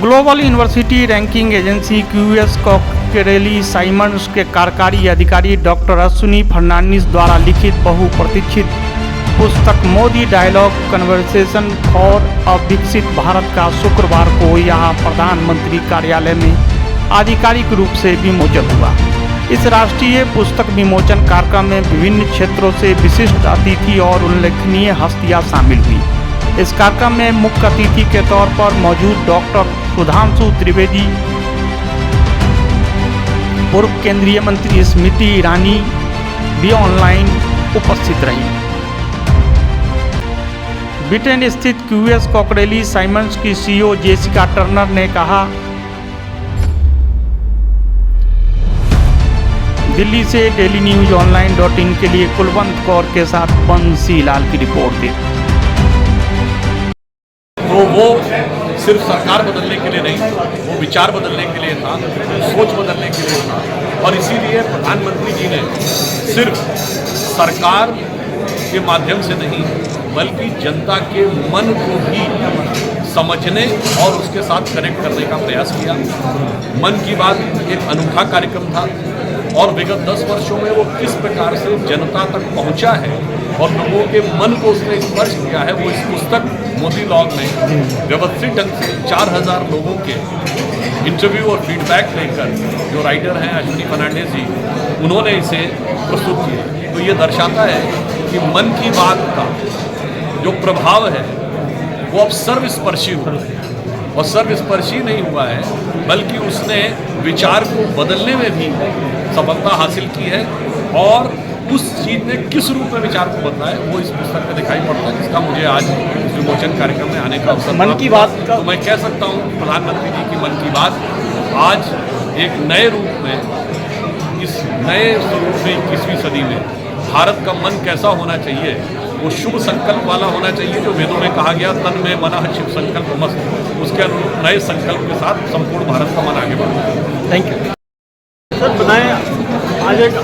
Global university ranking agency QS Quacquarelli Symonds के कार्यकारी अधिकारी डॉक्टर अश्विनी फर्नांडिस द्वारा लिखित बहुप्रतीक्षित पुस्तक Modi dialogue conversation for a विकसित भारत का शुक्रवार को यहाँ प्रधानमंत्री कार्यालय में आधिकारिक रूप से विमोचन हुआ। इस राष्ट्रीय पुस्तक विमोचन कार्यक्रम में विभिन्न क्षेत्रों से विशिष्ट अतिथि और उल्लेखनीय हस्तियां शामिल हुई। इस कार्यक्रम में मुख्य अतिथि के तौर पर मौजूद डॉक्टर सुधांशु त्रिवेदी, पूर्व केंद्रीय मंत्री स्मृति ईरानी भी ऑनलाइन उपस्थित रही। ब्रिटेन स्थित क्यूएस कॉकरेली साइमंड्स की सीईओ जेसिका टर्नर ने कहा, दिल्ली से डेली न्यूज ऑनलाइन.इन के लिए कुलवंत कौर के साथ बंसी लाल की रिपोर्ट थी। तो वो सिर्फ सरकार बदलने के लिए नहीं, वो विचार बदलने के लिए था, सोच बदलने के लिए था। और इसीलिए प्रधानमंत्री जी ने सिर्फ सरकार के माध्यम से नहीं बल्कि जनता के मन को भी समझने और उसके साथ कनेक्ट करने का प्रयास किया। मन की बात एक अनूठा कार्यक्रम था और विगत 10 वर्षों में वो किस प्रकार से जनता तक पहुंचा है और लोगों के मन को उसने स्पर्श किया है, वो इस पुस्तक मोदी लॉग में व्यवस्थित ढंग से 4000 लोगों के इंटरव्यू और फीडबैक लेकर जो राइटर हैं अश्विनी फर्नांडिस जी, उन्होंने इसे प्रस्तुत किया। तो ये दर्शाता है कि मन की बात का जो प्रभाव है वो अब सर्वस्पर्शी हुआ है और सर्वस्पर्शी नहीं हुआ है बल्कि उसने विचार को बदलने में भी सफलता हासिल की है और उस चीज़ ने किस रूप में विचार को बदला है वो इस पुस्तक में दिखाई पड़ता है, जिसका मुझे आज इस विमोचन कार्यक्रम में आने का अवसर मन की बात तो मैं कह सकता हूँ प्रधानमंत्री जी की मन की बात आज एक नए रूप में, इस नए स्वरूप में 21वीं सदी में भारत का मन कैसा होना चाहिए, वो शुभ संकल्प वाला होना चाहिए जो वेदों में कहा गया, तन में मनः शिव संकल्प मस्त। उसके अनुरूप नए संकल्प के साथ संपूर्ण भारत का मन आगे बढ़ता है। Thank you sir. बताएं, आज एक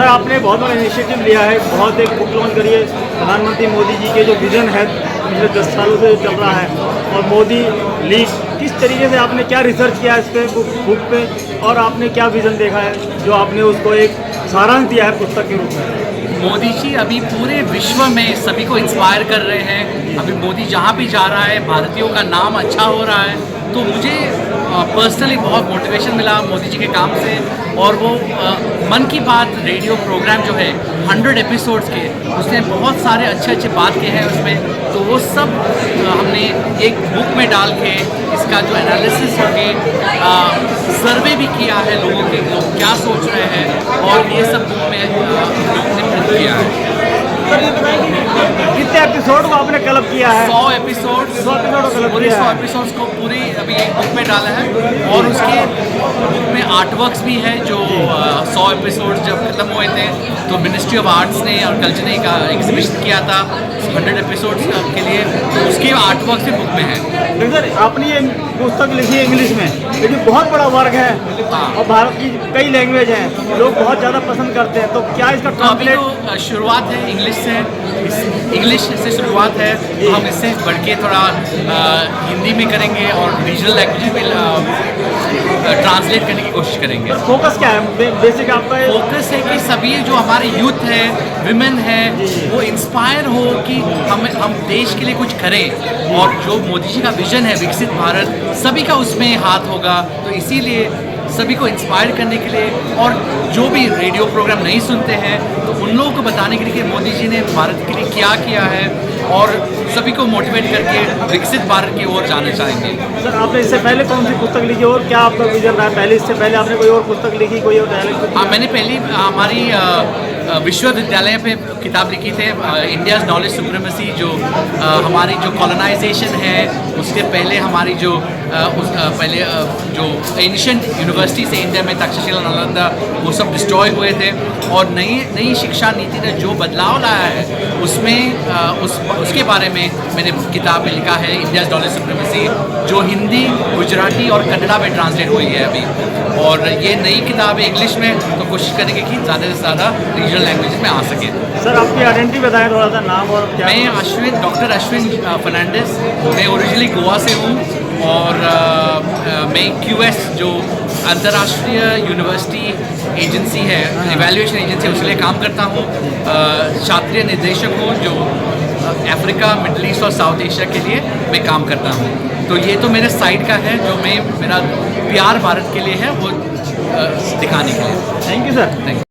आपने बहुत बड़ा इनिशिएटिव लिया है, बहुत एक बुक लॉन्च करी है। प्रधानमंत्री मोदी जी के जो विजन है पिछले 10 सालों से चल रहा है और मोदी लीग, किस तरीके से आपने क्या रिसर्च किया इस पे बुक पे और आपने क्या विजन देखा है जो आपने उसको एक सारांश दिया है पुस्तक के रूप में? मोदी जी अभी पूरे विश्व में सभी को इंस्पायर कर रहे हैं। अभी मोदी जहाँ भी जा रहा है भारतीयों का नाम अच्छा हो रहा है। तो मुझे पर्सनली बहुत मोटिवेशन मिला मोदी जी के काम से। और वो मन की बात रेडियो प्रोग्राम जो है 100 एपिसोड्स के, उसने बहुत सारे अच्छे बात किए हैं उसमें। तो वो सब हमने एक बुक में डाल के इसका जो एनालिसिस होके सर्वे भी किया है लोगों के, लोग क्या सोच रहे हैं और ये सब बुक में लोगों ने प्रिंट किया है। कितने एपिसोड को आपने कलब किया है? 100 एपिसोड पूरे 100 एपिसोड्स को पूरी अभी एक बुक में डाला है। और उसके बुक में आर्टवर्क्स भी है जो 100 एपिसोड जब खत्म हुए थे तो मिनिस्ट्री ऑफ आर्ट्स ने और कल्चर ने का एग्जीबिशन किया था 100 एपिसोड्स के लिए, तो उसके आर्टवर्क्स भी बुक में है। लेकिन सर आपने ये पुस्तक लिखी है इंग्लिश में, लेकिन बहुत बड़ा वर्क है और भारत की कई लैंग्वेज हैं, लोग बहुत ज़्यादा पसंद करते हैं, तो क्या इसका ट्रांसलेट? तो शुरुआत है इंग्लिश से, इंग्लिश से शुरुआत है, तो हम इससे बढ़ के थोड़ा हिंदी में करेंगे और रीजनल लैंग्वेज में ट्रांसलेट करने की कोशिश करेंगे। फोकस क्या है बेसिक आपका? फोकस है कि सभी जो हमारे यूथ है, विमेन है, वो इंस्पायर हो कि हम देश के लिए कुछ करें। और जो मोदी जी का विजन है विकसित भारत, सभी का उसमें हाथ होगा। तो इसीलिए सभी को इंस्पायर करने के लिए और जो भी रेडियो प्रोग्राम नहीं सुनते हैं तो उन लोगों को बताने के लिए कि मोदी जी ने भारत के लिए क्या किया है और सभी को मोटिवेट करके विकसित भारत की ओर जाना चाहेंगे। सर आपने इससे पहले कौन सी पुस्तक लिखी और क्या आपका विजन रहा है? पहले इससे पहले आपने कोई और पुस्तक लिखी, कोई और डायलॉग? हाँ, मैंने पहली हमारी विश्वविद्यालय पे किताब लिखी थे, इंडियाज़ नॉलेज सुप्रीमेसी, जो हमारी जो कॉलोनाइजेशन है उसके पहले हमारी जो जो एंशिएंट यूनिवर्सिटी से इंडिया में तक्षशिला नालंदा वो सब डिस्ट्रॉय हुए थे, और नई शिक्षा नीति ने जो बदलाव लाया है उसमें उसके बारे में मैंने किताब में लिखा है, इंडिया डॉलर सुप्रीमेसी, जो हिंदी, गुजराती और कन्नड़ा में ट्रांसलेट हुई है अभी। और ये नई किताब है इंग्लिश में, तो कोशिश करेंगे कि ज़्यादा से ज़्यादा रीजनल लैंग्वेजेस में आ सके। सर आपकी आइडेंटिटी बताएं थोड़ा सा, नाम और क्या? मैं डॉक्टर अश्विन फर्नांडिस, मैं ओरिजिनली गोवा से हूँ और मैं QS जो अंतर्राष्ट्रीय यूनिवर्सिटी एजेंसी है, इवैल्यूएशन एजेंसी, उसके लिए काम करता हूँ। शास्त्रीय निर्देशक हूँ जो अफ्रीका, मिडल ईस्ट और साउथ एशिया के लिए मैं काम करता हूँ। तो ये तो मेरे साइड का है जो मैं मेरा प्यार भारत के लिए है वो दिखाने के लिए। Thank you sir. Thank you.